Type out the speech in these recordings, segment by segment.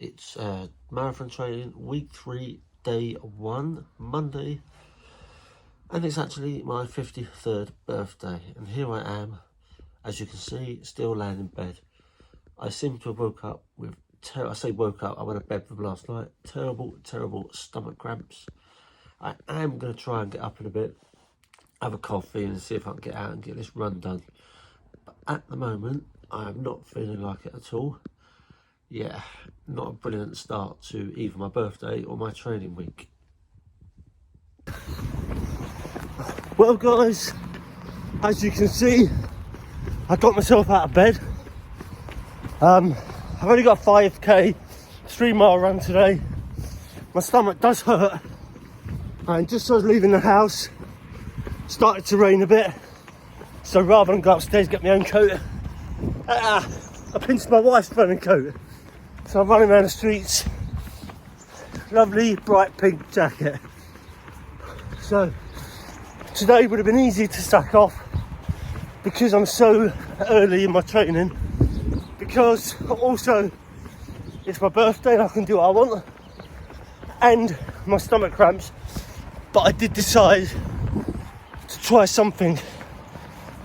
It's marathon training, week 3, day 1, Monday, and it's actually my 53rd birthday. And here I am, as you can see, still laying in bed. I seem to have woke up with, I say woke up, I went to bed from last night, terrible stomach cramps. I am going to try and get up in a bit, have a coffee and see if I can get out and get this run done. But at the moment, I am not feeling like it at all. Yeah, not a brilliant start to either my birthday or my training week. Well guys, as you can see, I got myself out of bed. I've only got a 5k, 3-mile run today. My stomach does hurt. And just as I was leaving the house, started to rain a bit. So rather than go upstairs, get my own coat, I pinched my wife's running coat. So I'm running around the streets, lovely bright pink jacket. So today would have been easy to sack off because I'm so early in my training, because also it's my birthday and I can do what I want, and my stomach cramps. But I did decide to try something.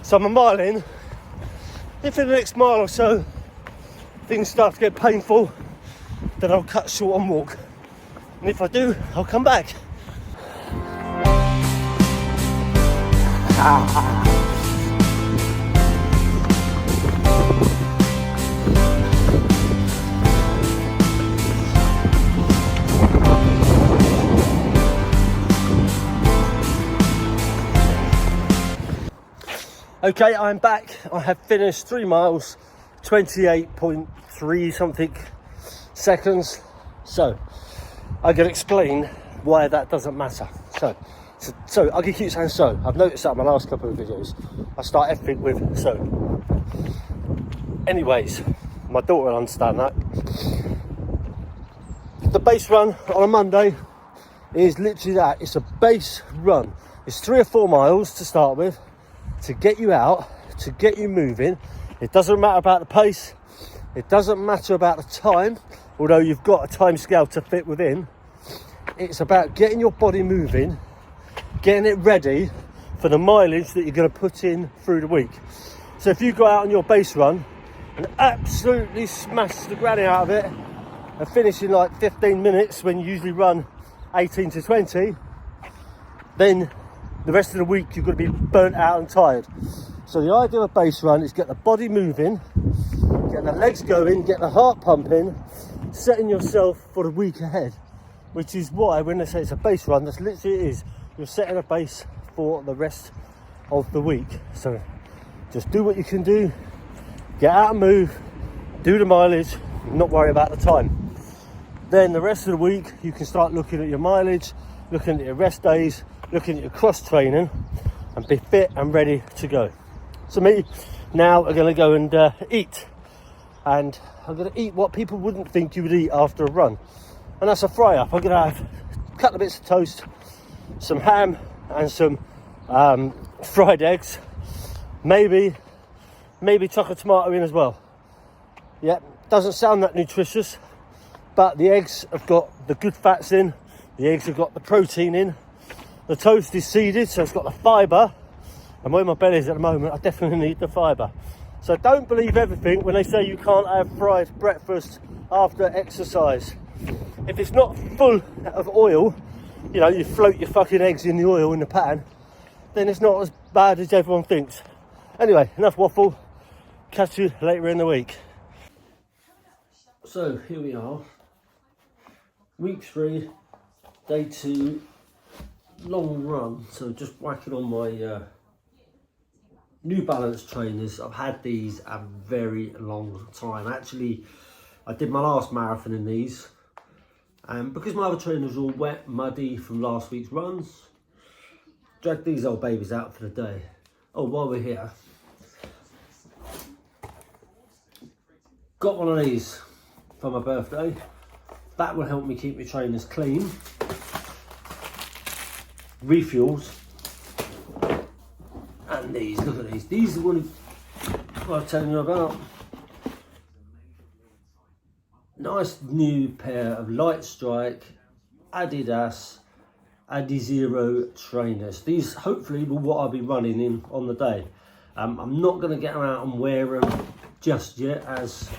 So I'm a mile in. If in the next mile or so things start to get painful, then I'll cut short and walk. And if I do, I'll come back. Okay, I'm back. I have finished 3 miles, 28.3 something seconds. So I can explain why that doesn't matter. So I can keep saying so. I've noticed that in my last couple of videos. I start everything with so. Anyways, my daughter will understand that. The base run on a Monday is literally that. It's a base run. It's 3 or 4 miles to start with, to get you out, to get you moving. It doesn't matter about the pace. It doesn't matter about the time, although you've got a time scale to fit within. It's about getting your body moving, getting it ready for the mileage that you're going to put in through the week. So if you go out on your base run and absolutely smash the granny out of it and finish in like 15 minutes when you usually run 18 to 20, then the rest of the week you're going to be burnt out and tired. So the idea of a base run is get the body moving, get the legs going, get the heart pumping, setting yourself for the week ahead. Which is why when they say it's a base run, that's literally it is. You're setting a base for the rest of the week. So just do what you can do, get out and move, do the mileage, not worry about the time. Then the rest of the week you can start looking at your mileage, looking at your rest days, looking at your cross training, and be fit and ready to go. So me, now I'm going to go and eat. And I'm going to eat what people wouldn't think you would eat after a run. And that's a fry up. I'm going to have a couple of bits of toast, some ham and some fried eggs. Maybe chuck a tomato in as well. Yeah, doesn't sound that nutritious, but the eggs have got the good fats in. The eggs have got the protein in. The toast is seeded, so it's got the fibre. And where my belly is at the moment, I definitely need the fibre. So don't believe everything when they say you can't have fried breakfast after exercise. If it's not full of oil, you know, you float your fucking eggs in the oil in the pan, then it's not as bad as everyone thinks. Anyway, enough waffle. Catch you later in the week. So here we are. Week 3, day 2, long run. So just whacking on my New Balance trainers. I've had these a very long time. Actually, I did my last marathon in these. And because my other trainers were all wet, muddy from last week's runs, dragged these old babies out for the day. Oh, while we're here, got one of these for my birthday. That will help me keep my trainers clean. Refuels. And these, look at these. These are what I was telling you about. Nice new pair of Light Strike Adidas Adizero trainers. These hopefully will what I'll be running in on the day. I'm not going to get out and wear them just yet as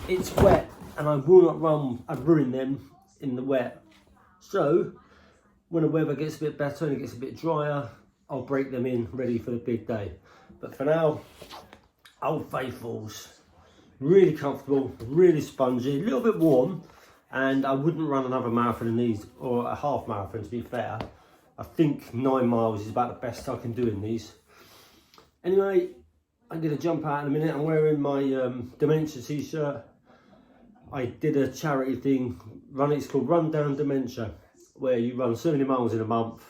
it's wet and I will not run and ruin them in the wet. So when the weather gets a bit better and it gets a bit drier, I'll break them in ready for the big day. But for now, Old Faithfuls. Really comfortable, really spongy, a little bit warm, and I wouldn't run another marathon in these, or a half marathon to be fair. I think 9 miles is about the best I can do in these. Anyway, I'm going to jump out in a minute. I'm wearing my Dementia t-shirt. I did a charity thing, it's called Run Down Dementia, where you run so many miles in a month,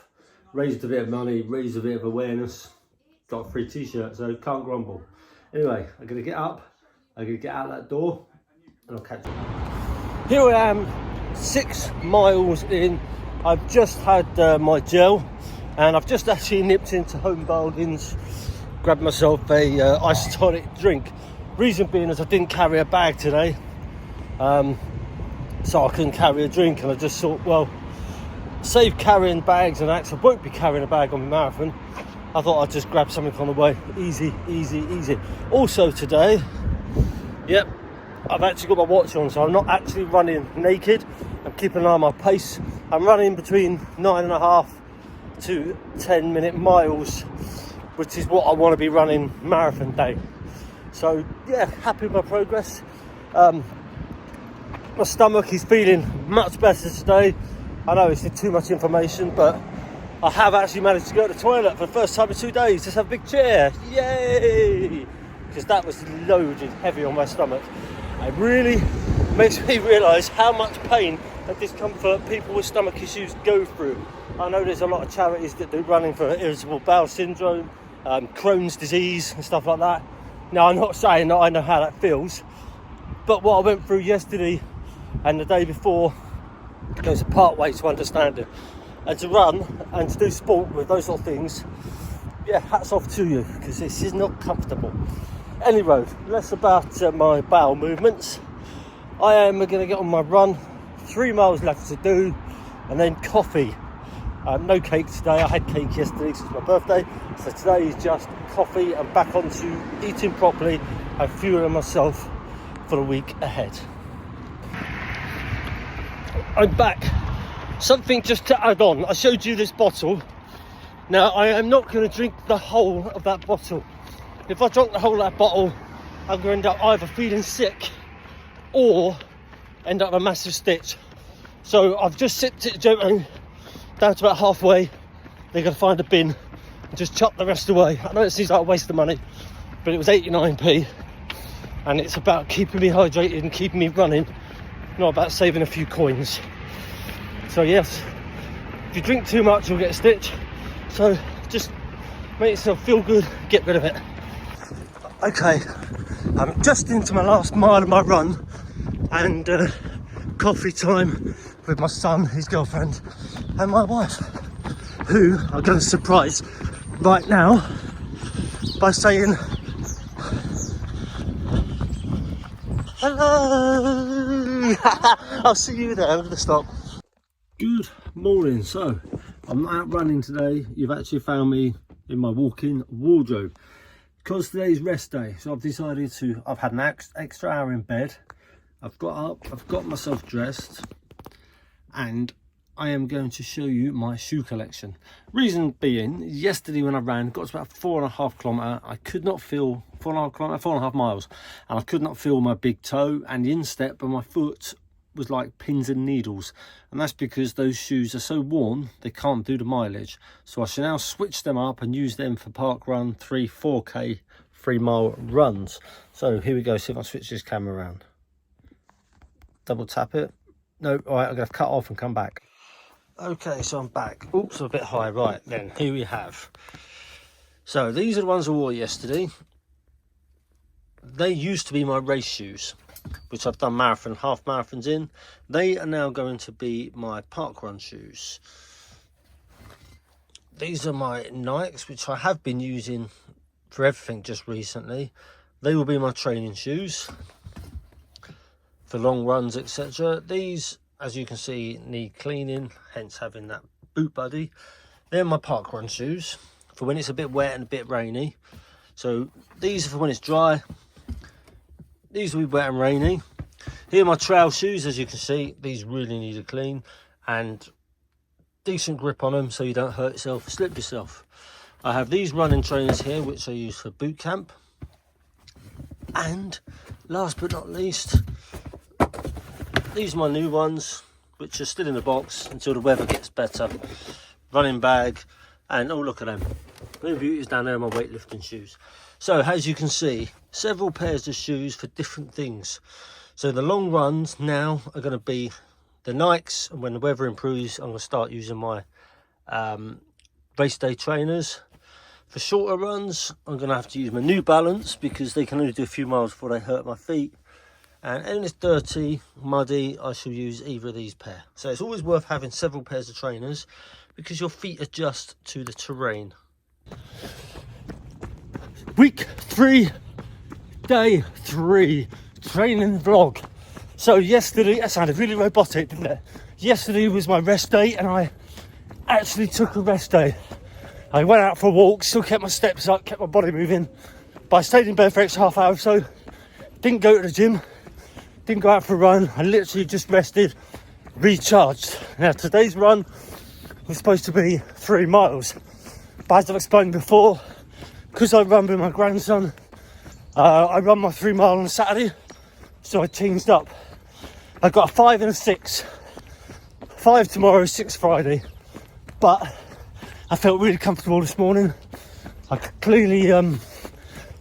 raised a bit of money, raised a bit of awareness, got a free t-shirt, so can't grumble. Anyway, I'm going to get up. I'm going to get out that door and I'll catch you. Here I am, 6 miles in. I've just had my gel and I've just actually nipped into Home Bargains, grabbed myself a isotonic drink. Reason being is I didn't carry a bag today, so I couldn't carry a drink, and I just thought, well, save carrying bags and actually won't be carrying a bag on the marathon. I thought I'd just grab something on the way. Easy, easy, easy. Also today, yep, I've actually got my watch on, so I'm not actually running naked. I'm keeping an eye on my pace. I'm running between 9.5 to 10 minute miles, which is what I want to be running marathon day. So yeah, happy with my progress. My stomach is feeling much better today. I know it's too much information, but I have actually managed to go to the toilet for the first time in 2 days. Just have a big chair, yay! Because that was loaded heavy on my stomach. It really makes me realise how much pain and discomfort people with stomach issues go through. I know there's a lot of charities that do running for irritable bowel syndrome, Crohn's disease and stuff like that. Now, I'm not saying that I know how that feels, but what I went through yesterday and the day before goes a part way to understand it. And to run and to do sport with those sort of things, yeah, hats off to you, because this is not comfortable. Anyway, less about my bowel movements. I am going to get on my run, 3 miles left to do, and then coffee. No cake today. I had cake yesterday because it's my birthday, so today is just coffee and back onto eating properly and fueling myself for the week ahead. I'm back. Something just to add on, I showed you this bottle. Now, I am not going to drink the whole of that bottle. If I drink the whole of that bottle, I'm going to end up either feeling sick or end up with a massive stitch. So I've just sipped it gently down to about halfway. They're going to find a bin and just chuck the rest away. I know it seems like a waste of money, but it was 89p. And it's about keeping me hydrated and keeping me running, not about saving a few coins. So yes, if you drink too much, you'll get a stitch. So just make yourself feel good, get rid of it. Okay, I'm just into my last mile of my run, and coffee time with my son, his girlfriend, and my wife, who I'm going to surprise right now by saying hello. I'll see you there. I'm going to stop. Good morning. So I'm not out running today. You've actually found me in my walk-in wardrobe because today's rest day. So I've decided to, I've had an extra hour in bed. I've got up, I've got myself dressed, and I am going to show you my shoe collection. Reason being, yesterday when I ran, got to about 4.5 kilometres, I could not feel 4.5 miles, and I could not feel my big toe and the instep, but my foot was like pins and needles, and that's because those shoes are so worn they can't do the mileage. So I shall now switch them up and use them for park run 4K 3 mile runs. So here we go. See if I switch this camera around. Double tap it. No, all right, I'm gonna cut off and come back. Okay, so I'm back. Oops, I'm a bit high. Right then, here we have. So these are the ones I wore yesterday. They used to be my race shoes, which I've done marathon, half marathons in. They are now going to be my park run shoes. These are my Nikes, which I have been using for everything just recently. They will be my training shoes. for long runs, etc. These, as you can see, need cleaning, hence having that boot buddy. They're my park run shoes for when it's a bit wet and a bit rainy. So these are for when it's dry. These will be wet and rainy. Here are my trail shoes. As you can see, these really need a clean and decent grip on them so you don't hurt yourself or slip yourself. I have these running trainers here which I use for boot camp. And last but not least, these are my new ones which are still in the box until the weather gets better. Running bag, and oh, look at them. Blue Beauty's down there, my weightlifting shoes. So as you can see, several pairs of shoes for different things. So the long runs now are going to be the Nikes, and when the weather improves, I'm going to start using my race day trainers. For shorter runs, I'm going to have to use my New Balance because they can only do a few miles before they hurt my feet. And when it's dirty, muddy, I shall use either of these pair. So it's always worth having several pairs of trainers because your feet adjust to the terrain. Week 3, day 3, training vlog. So yesterday, that sounded really robotic, didn't it? Yesterday was my rest day and I actually took a rest day. I went out for a walk, still kept my steps up, kept my body moving, but I stayed in bed for extra half hour, so didn't go to the gym, didn't go out for a run. I literally just rested, recharged. Now today's run was supposed to be 3 miles, but as I've explained before, because I run with my grandson, I run my 3 mile on Saturday, so I changed up. I got a 5 and a 6, 5 tomorrow, 6 Friday, but I felt really comfortable this morning. I clearly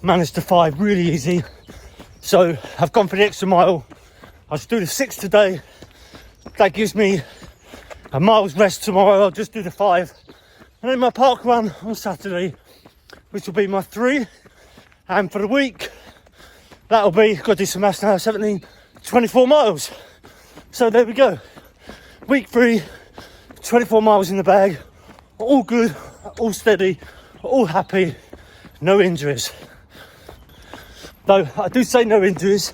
managed to 5 really easy, so I've gone for the extra mile. I'll just do the 6 today. That gives me a mile's rest tomorrow. I'll just do the 5, and then my park run on Saturday, which will be my 3. And for the week, that'll be, got to do some maths now, 17, 24 miles. So there we go. Week 3, 24 miles in the bag. All good, all steady, all happy, no injuries. Though I do say no injuries,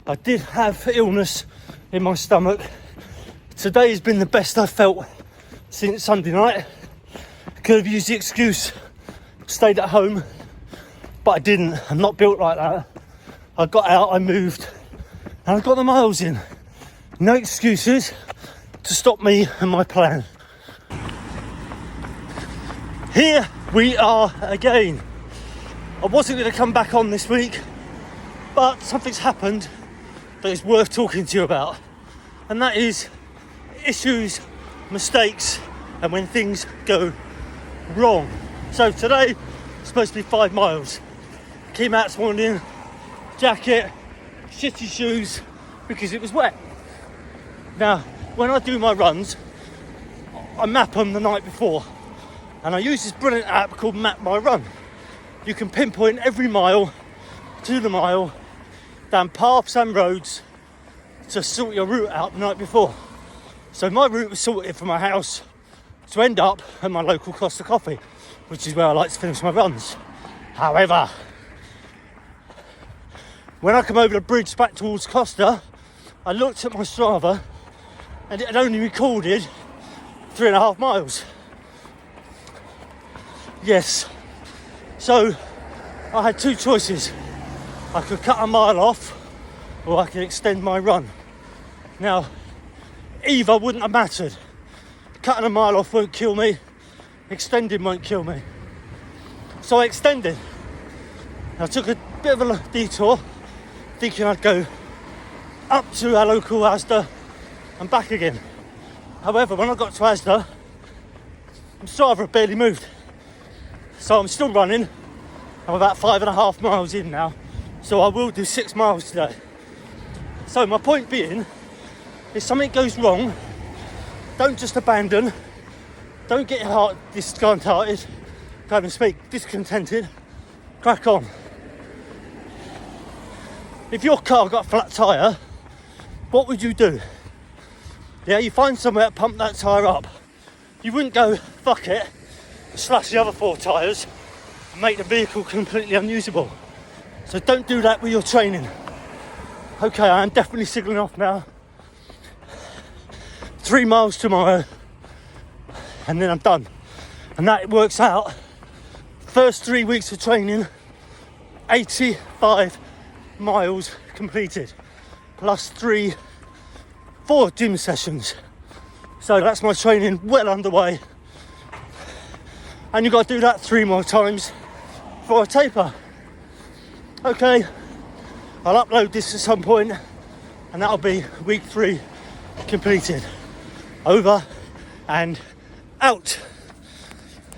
I did have illness in my stomach. Today has been the best I've felt since Sunday night. Could have used the excuse, stayed at home, but I didn't. I'm not built like that. I got out, I moved, and I got the miles in. No excuses to stop me and my plan. Here we are again. I wasn't going to come back on this week, but something's happened that is worth talking to you about, and that is issues, mistakes, and when things go wrong. So today it's supposed to be 5 miles. Came out this morning, jacket, shitty shoes because it was wet. Now when I do my runs, I map them the night before, and I use this brilliant app called Map My Run. You can pinpoint every mile to the mile down paths and roads to sort your route out the night before. So my route was sorted from my house to end up at my local Costa Coffee, which is where I like to finish my runs. However, when I come over the bridge back towards Costa, I looked at my Strava and it had only recorded 3.5 miles. Yes, so I had 2 choices. I could cut a mile off or I could extend my run. Now, either wouldn't have mattered. Cutting a mile off won't kill me, extending won't kill me. So I extended. I took a bit of a detour, thinking I'd go up to our local Asda and back again. However, when I got to Asda, my Strava had barely moved. So I'm still running. I'm about 5.5 miles in now, so I will do 6 miles today. So my point being, if something goes wrong, don't just abandon, don't get your heart discontented, can't even speak, discontented, crack on. If your car got a flat tyre, what would you do? Yeah, you find somewhere to pump that tyre up. You wouldn't go, fuck it, slash the other 4 tyres and make the vehicle completely unusable. So don't do that with your training. Okay, I am definitely signalling off now. 3 miles tomorrow, and then I'm done. And that works out, first 3 weeks of training, 85 miles completed, plus 4 gym sessions. So that's my training well underway. And you've got to do that 3 more times for a taper. Okay, I'll upload this at some point, and that'll be week 3 completed. Over and out.